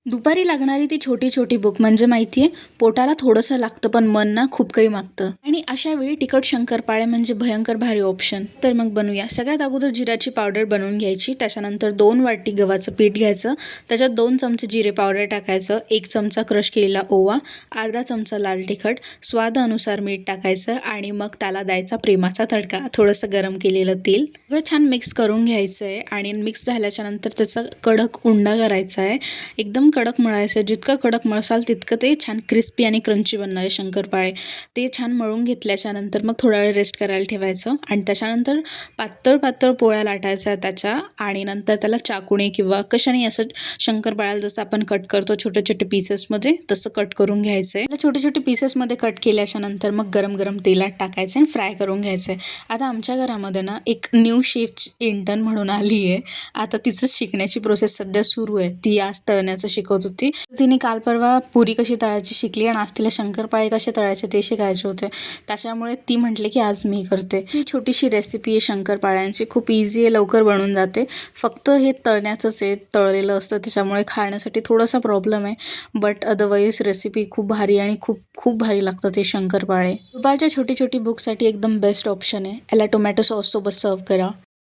दुपारी लागणारी ती छोटी-छोटी भूक म्हणजे माहिती आहे, पोटाला थोडंसं लागतं पण मन ना खूप काही मागतं आणि अशा वेळी तिखट शंकरपाळे म्हणजे भयंकर भारी ऑप्शन. तर मग बनवूया. सगळ्यात अगोदर जिऱ्याची पावडर बनवून घ्यायची. त्याच्यानंतर 2 वाटी गव्हाचं पीठ घ्यायचं. त्याच्यात 2 चमचे जिरे पावडर टाकायचं, 1 चमचा क्रश केलेला ओवा, अर्धा चमचा लाल तिखट, स्वादानुसार मीठ टाकायचं आणि मग त्याला द्यायचा प्रेमाचा तडका. थोडंसं गरम केलेलं तेल. सगळं छान मिक्स करून घ्यायचं आहे आणि मिक्स झाल्याच्यानंतर त्याचा कडक उंडा करायचा आहे. एकदम कडक मळायचं आहे. जितकं कडक मळसाल तितकं ते छान क्रिस्पी आणि क्रंची बनणार आहे शंकरपाळे. ते छान मळून घेतल्याच्यानंतर मग थोडा वेळ रेस्ट करायला ठेवायचं आणि त्याच्यानंतर पातळ पातळ पोळ्या लाटायच्या त्याच्या आणि नंतर त्याला चाकूने किंवा कशाने असं शंकरपाळ्याला जसं आपण कट करतो छोटे छोटे पीसेसमध्ये तसं कट करून घ्यायचं आहे. छोटे छोटे पीसेसमध्ये कट केल्याच्यानंतर मग गरम गरम तेलात टाकायचं आणि फ्राय करून घ्यायचं आहे. आता आमच्या घरामध्ये ना एक न्यू शेफ इंटर्न म्हणून आली आहे. आता तिचं शिकण्याची प्रोसेस सध्या सुरू आहे. ती आज तळण्याचं शिकवत होती. तिने काल परवा पुरी कशी तळायची शिकली आणि आज तिला शंकरपाळे कसे तळायचे ते शिकायचे होते. त्याच्यामुळे ती म्हटले की आज मी करते. ही छोटीशी रेसिपी आहे शंकरपाळ्यांची. खूप इझी आहे, लवकर बनून जाते. फक्त हे तळण्याचंच आहे, तळलेलं असतं त्याच्यामुळे खाण्यासाठी थोडासा प्रॉब्लेम आहे. बट अदरवाईज रेसिपी खूप भारी आणि खूप खूप भारी लागतं ते शंकरपाळे. दुपारच्या छोटी छोटी भूकसाठी एकदम बेस्ट ऑप्शन आहे. याला टोमॅटो सॉससोबत सर्व करा.